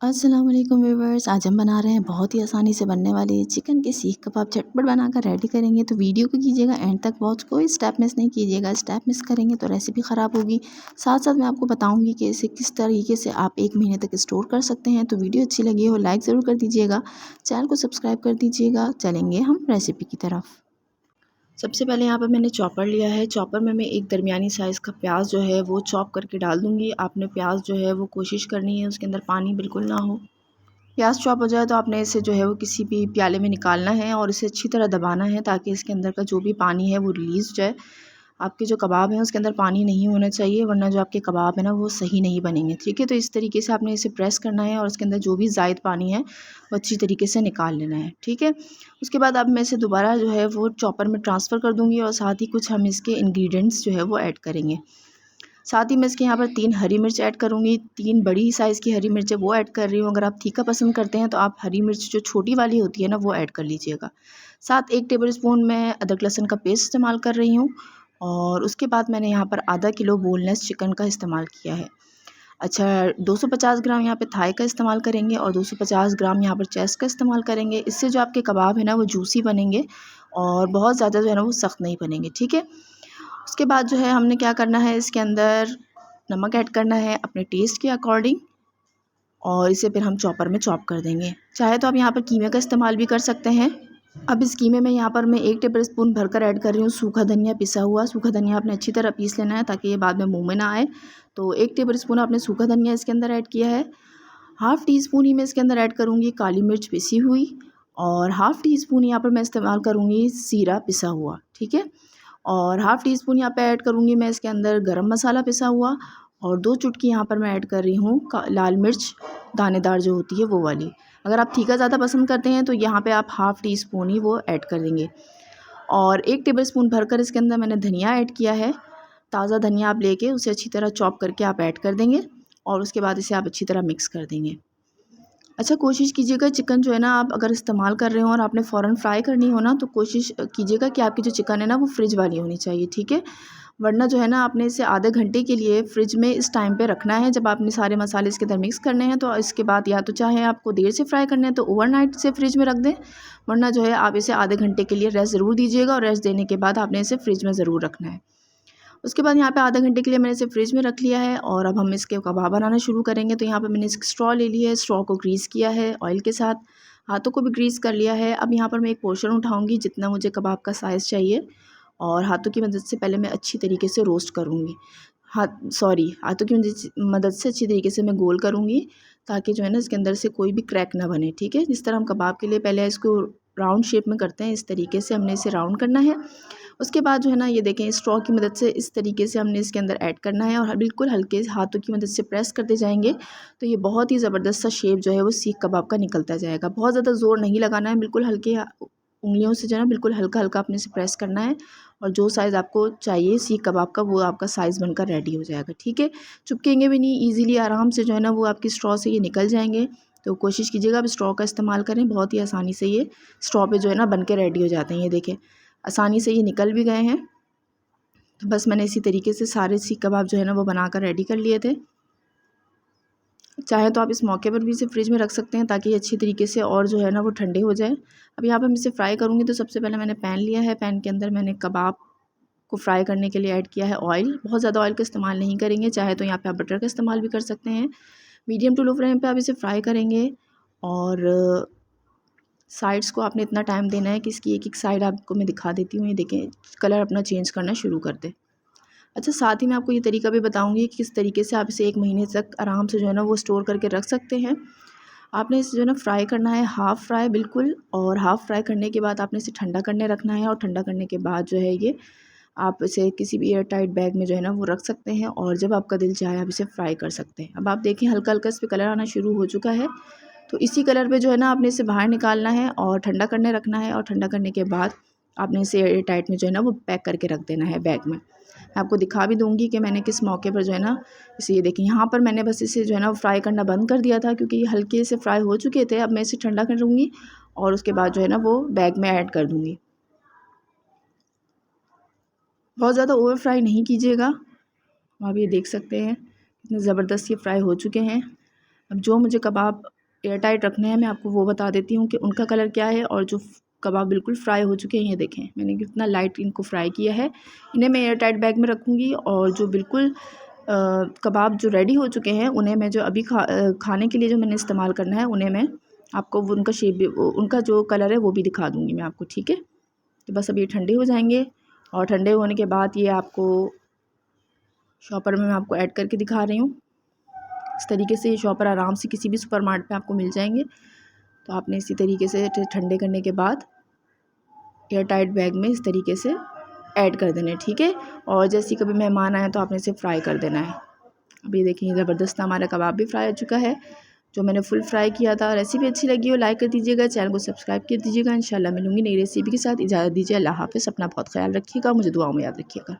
अस्सलाम वालेकुम व्यूअर्स। आज हम बना रहे हैं बहुत ही आसानी से बनने वाले चिकन के सीख कबाब। झटपट बनाकर रेडी करेंगे, तो वीडियो को कीजिएगा एंड तक वॉच। कोई स्टेप मिस नहीं कीजिएगा, स्टेप मिस करेंगे तो रेसिपी ख़राब होगी। साथ साथ मैं आपको बताऊंगी कि इसे किस तरीके से आप 1 महीने तक स्टोर कर सकते हैं। तो वीडियो अच्छी लगी हो लाइक ज़रूर कर दीजिएगा, चैनल को सब्सक्राइब कर दीजिएगा। चलेंगे हम रेसिपी की तरफ। सबसे पहले यहाँ पर मैंने चॉपर लिया है। चॉपर में मैं एक दरमियानी साइज़ का प्याज जो है वो चॉप करके डाल दूँगी। आपने प्याज जो है वो कोशिश करनी है उसके अंदर पानी बिल्कुल ना हो। प्याज चॉप हो जाए तो आपने इसे जो है वो किसी भी प्याले में निकालना है और इसे अच्छी तरह दबाना है ताकि इसके अंदर का जो भी पानी है वो रिलीज़ हो जाए। आपके जो कबाब हैं उसके अंदर पानी नहीं होना चाहिए, वरना जो आपके कबाब है ना वो सही नहीं बनेंगे। ठीक है, तो इस तरीके से आपने इसे प्रेस करना है और उसके अंदर जो भी ज़ायद पानी है वो अच्छी तरीके से निकाल लेना है। ठीक है, उसके बाद अब मैं इसे दोबारा जो है वो चॉपर में ट्रांसफ़र कर दूँगी और साथ ही कुछ हम इसके इंग्रेडिएंट्स जो है वो ऐड करेंगे। साथ ही मैं इसके यहाँ पर 3 हरी मिर्च ऐड करूँगी। 3 बड़ी साइज़ की हरी मिर्च है वो ऐड कर रही हूँ। अगर आप तीखा पसंद करते हैं तो आप हरी मिर्च जो छोटी वाली होती है ना वो ऐड कर लीजिएगा। साथ 1 टेबलस्पून मैं अदरक लहसुन का पेस्ट इस्तेमाल कर रही हूँ और उसके बाद मैंने यहाँ पर आधा किलो बोनलेस चिकन का इस्तेमाल किया है। अच्छा, 250 ग्राम यहाँ पे थाई का इस्तेमाल करेंगे और 250 ग्राम यहाँ पर चेस्ट का इस्तेमाल करेंगे। इससे जो आपके कबाब है ना वो जूसी बनेंगे और बहुत ज़्यादा जो है ना वो सख्त नहीं बनेंगे। ठीक है, उसके बाद जो है हमने क्या करना है, इसके अंदर नमक ऐड करना है अपने टेस्ट के अकॉर्डिंग और इसे फिर हम चॉपर में चॉप कर देंगे। चाहे तो आप यहाँ पर कीमे का इस्तेमाल भी कर सकते हैं। अब इस कीमे में यहाँ पर मैं 1 टेबलस्पून भरकर ऐड कर रही हूँ सूखा धनिया पिसा हुआ। सूखा धनिया आपने अच्छी तरह पीस लेना है ताकि ये बाद में मुँह में ना आए। तो 1 टेबलस्पून आपने सूखा धनिया इसके अंदर ऐड किया है। हाफ़ टी स्पून ही मैं इसके अंदर ऐड करूँगी काली मिर्च पिसी हुई और हाफ़ टी स्पून यहाँ पर मैं इस्तेमाल करूँगी ज़ीरा पिसा हुआ। ठीक है, और हाफ़ टी स्पून यहाँ पे ऐड करूँगी मैं इसके अंदर गरम मसाला पिसा हुआ और 2 चुटकी यहाँ पर मैं ऐड कर रही हूँ लाल मिर्च दानेदार जो होती है वो वाली। अगर आप तीखा ज़्यादा पसंद करते हैं तो यहाँ पे आप हाफ़ टी स्पून ही वो ऐड कर देंगे और 1 टेबलस्पून भरकर इसके अंदर मैंने धनिया ऐड किया है। ताज़ा धनिया आप लेके उसे अच्छी तरह चॉप करके आप ऐड कर देंगे और उसके बाद इसे आप अच्छी तरह मिक्स कर देंगे। अच्छा, कोशिश कीजिएगा चिकन जो है ना आप अगर इस्तेमाल कर रहे हो और आपने फ़ौरन फ्राई करनी हो ना तो कोशिश कीजिएगा कि आपकी जो चिकन है ना वो फ्रिज वाली होनी चाहिए। ठीक है, वरना जो है ना आपने इसे आधे घंटे के लिए फ्रिज में इस टाइम पे रखना है। जब आपने सारे मसाले इसके अंदर मिक्स करने हैं तो इसके बाद या तो चाहे आपको देर से फ्राई करने हैं तो ओवरनाइट से फ्रिज में रख दें, वरना जो है आप इसे आधे घंटे के लिए रेस्ट ज़रूर दीजिएगा और रेस्ट देने के बाद आपने इसे फ्रिज में ज़रूर रखना है। उसके बाद यहाँ पे आधा घंटे के लिए मैंने इसे फ्रिज में रख लिया है और अब हम इसके कबाब बनाना शुरू करेंगे। तो यहाँ पे मैंने एक स्ट्रॉ ले ली है, स्ट्रॉ को ग्रीस किया है ऑयल के साथ, हाथों को भी ग्रीस कर लिया है। अब यहाँ पर मैं एक पोर्शन उठाऊंगी जितना मुझे कबाब का साइज़ चाहिए और हाथों की मदद से पहले मैं अच्छी तरीके से रोस्ट करूँगी। हाथों की मदद से अच्छी तरीके से मैं गोल करूँगी ताकि जो है ना इसके अंदर से कोई भी क्रैक ना बने। ठीक है, जिस तरह हम कबाब के लिए पहले इसको राउंड शेप में करते हैं इस तरीके से हमने इसे राउंड करना है। उसके बाद जो है ना ये देखें स्ट्रॉ की मदद से इस तरीके से हमने इसके अंदर ऐड करना है और बिल्कुल हल्के हाथों की मदद से प्रेस करते जाएंगे तो ये बहुत ही ज़बरदस्त सा शेप जो है वो सीख कबाब का निकलता जाएगा। बहुत ज़्यादा ज़ोर नहीं लगाना है, बिल्कुल हल्के उंगलियों से जो है ना बिल्कुल हल्का हल्का अपने से प्रेस करना है और जो साइज़ आपको चाहिए सीख कबाब का वो आपका साइज़ बनकर रेडी हो जाएगा। ठीक है, चुपकेंगे भी नहीं, ईज़िली आराम से जो है ना वो आपकी स्ट्रॉ से ये निकल जाएंगे। तो कोशिश कीजिएगा आप स्ट्रॉ का इस्तेमाल करें, बहुत ही आसानी से ये स्ट्रॉ पे जो है ना बन के रेडी हो जाते हैं। ये देखें आसानी से ये निकल भी गए हैं। तो बस मैंने इसी तरीके से सारे सीख कबाब जो है ना वो बनाकर रेडी कर लिए थे। चाहे तो आप इस मौके पर भी इसे फ्रिज में रख सकते हैं ताकि अच्छी तरीके से और जो है ना वो ठंडे हो जाए। अब यहाँ पर मैं इसे फ्राई करूँगी तो सबसे पहले मैंने पैन लिया है, पैन के अंदर मैंने कबाब को फ्राई करने के लिए ऐड किया है ऑयल। बहुत ज़्यादा ऑयल का इस्तेमाल नहीं करेंगे, चाहे तो यहाँ पे आप बटर का इस्तेमाल भी कर सकते हैं। मीडियम टू लो फ्लेम पे आप इसे फ्राई करेंगे और साइड्स को आपने इतना टाइम देना है कि इसकी एक एक साइड आपको मैं दिखा देती हूँ। ये देखें कलर अपना चेंज करना शुरू कर दे। अच्छा, साथ ही मैं आपको ये तरीका भी बताऊँगी कि किस तरीके से आप इसे 1 महीने तक आराम से जो है ना वो स्टोर करके रख सकते हैं। आपने इसे जो है ना फ्राई करना है हाफ़ फ्राई बिल्कुल, और हाफ़ फ्राई करने के बाद आपने इसे ठंडा करने रखना है और ठंडा करने के बाद जो है ये आप इसे किसी भी एयर टाइट बैग में जो है ना वो रख सकते हैं और जब आपका दिल चाहे आप इसे फ्राई कर सकते हैं। अब आप देखें हल्का हल्का इस पर कलर आना शुरू हो चुका है। तो इसी कलर पे जो है ना आपने इसे बाहर निकालना है और ठंडा करने रखना है और ठंडा करने के बाद आपने इसे एयर टाइट में जो है ना वो पैक करके रख देना है बैग में। मैं आपको दिखा भी दूँगी कि मैंने किस मौके पर जो है ना इसे, ये देखिए यहाँ पर मैंने बस इसे जो है ना फ्राई करना बंद कर दिया था क्योंकि ये हल्के से फ्राई हो चुके थे। अब मैं इसे ठंडा करूँगी और उसके बाद जो है ना वो बैग में ऐड कर दूँगी। बहुत ज़्यादा ओवर फ्राई नहीं कीजिएगा। आप ये देख सकते हैं कितने ज़बरदस्त ये फ्राई हो चुके हैं। अब जो मुझे कबाब एयर टाइट रखने हैं मैं आपको वो बता देती हूँ कि उनका कलर क्या है। और जो कबाब बिल्कुल फ्राई हो चुके हैं, ये देखें मैंने कितना लाइट इनको फ्राई किया है। इन्हें मैं एयर टाइट बैग में रखूँगी। और जो बिल्कुल कबाब जो रेडी हो चुके हैं उन्हें मैं जो अभी खाने के लिए जो मैंने इस्तेमाल करना है उन्हें मैं आपको उनका शेप भी, उनका जो कलर है वो भी दिखा दूँगी मैं आपको, ठीक है। तो बस अब ये ठंडे हो जाएंगे और ठंडे होने के बाद ये आपको शॉपर में मैं आपको ऐड करके दिखा रही हूँ। इस तरीके से ये शॉपर आराम से किसी भी सुपरमार्केट में आपको मिल जाएंगे। तो आपने इसी तरीके से ठंडे करने के बाद एयर टाइट बैग में इस तरीके से ऐड कर देना है, ठीक है। और जैसे कभी मेहमान आए तो आपने इसे फ्राई कर देना है। अभी देखिए ज़बरदस्त हमारा कबाब भी फ्राई हो चुका है, जो मैंने फुल फ्राई किया था। रेसिपी अच्छी लगी हो लाइक कर दीजिएगा, चैनल को सब्सक्राइब कर दीजिएगा। इंशाल्लाह मिलूंगी नई रेसिपी के साथ। इजाज़त दीजिए, अल्लाह हाफ़िज़। अपना बहुत ख्याल रखिएगा, मुझे दुआओं में याद रखिएगा।